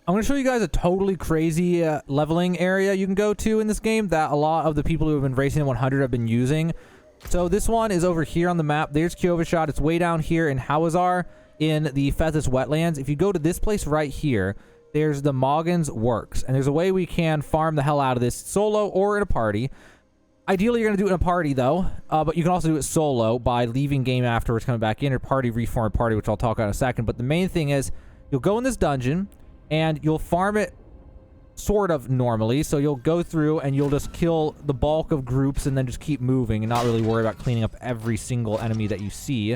I'm going to show you guys a totally crazy leveling area you can go to in this game that a lot of the people who have been racing in 100 have been using. So this one is over here on the map. There's Kyovashad. It's way down here in Hawazar in the Fethis wetlands. If you go to this place right here, there's the Moggen's Works. And there's a way we can farm the hell out of this solo or in a party. Ideally, you're going to do it in a party, though. But you can also do it solo by leaving game afterwards, coming back in, or party, reform party, which I'll talk about in a second. But the main thing is, you'll go in this dungeon, and you'll farm it sort of normally. So you'll go through, and you'll just kill the bulk of groups, and then just keep moving, and not really worry about cleaning up every single enemy that you see.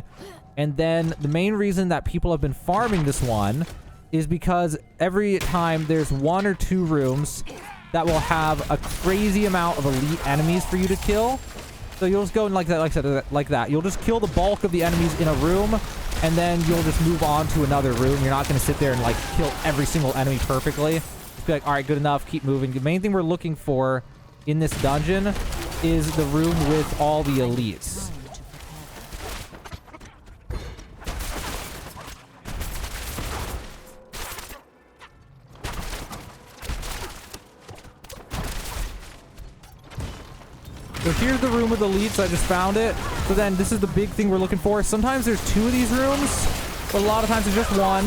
And then the main reason that people have been farming this one is because every time there's 1 or 2 rooms that will have a crazy amount of elite enemies for you to kill. So you'll just go in like that, like that. You'll just kill the bulk of the enemies in a room, and then you'll just move on to another room. You're not going to sit there and like kill every single enemy perfectly. Just be like, all right, good enough, keep moving. The main thing we're looking for in this dungeon is the room with all the elites. So here's the room with elites. I just found it. So then this is the big thing we're looking for. Sometimes there's 2 of these rooms, but a lot of times there's just 1.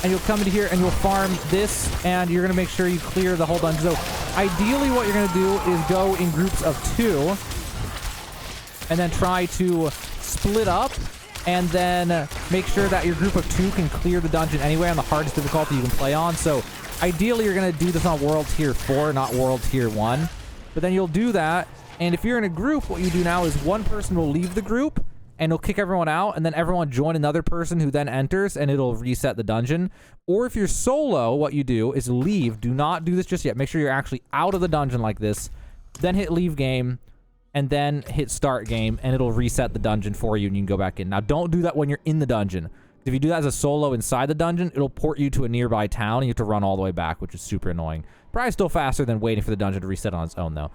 And you'll come into here and you'll farm this, and you're going to make sure you clear the whole dungeon. So ideally what you're going to do is go in groups of 2 and then try to split up, and then make sure that your group of 2 can clear the dungeon anyway on the hardest difficulty you can play on. So ideally you're going to do this on World Tier 4, not World Tier 1. But then you'll do that. And if you're in a group, what you do now is one person will leave the group, and it'll kick everyone out, and then everyone join another person who then enters, and it'll reset the dungeon. Or if you're solo, what you do is leave. Do not do this just yet. Make sure you're actually out of the dungeon like this. Then hit leave game, and then hit start game, and it'll reset the dungeon for you, and you can go back in. Now, don't do that when you're in the dungeon. If you do that as a solo inside the dungeon, it'll port you to a nearby town, and you have to run all the way back, which is super annoying. Probably still faster than waiting for the dungeon to reset on its own, though.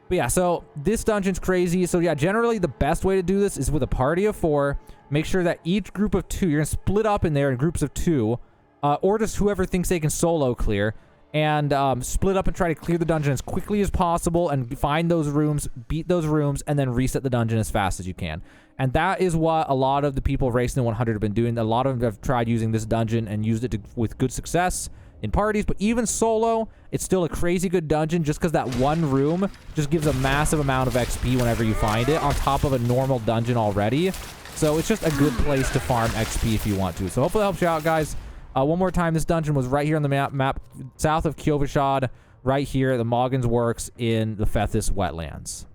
But yeah, so this dungeon's crazy. So yeah, generally the best way to do this is with a party of 4. Make sure that each group of 2, you're going to split up in there in groups of 2, or just whoever thinks they can solo clear, and split up and try to clear the dungeon as quickly as possible, and find those rooms, beat those rooms, and then reset the dungeon as fast as you can. And that is what a lot of the people racing the 100 have been doing. A lot of them have tried using this dungeon and used it with good success in parties, but even solo, it's still a crazy good dungeon just because that one room just gives a massive amount of XP whenever you find it on top of a normal dungeon already. So it's just a good place to farm XP if you want to. So hopefully that helps you out, guys. One more time, this dungeon was right here on the map south of Kyovashad, right here at the Moggen's Works in the Fethis wetlands.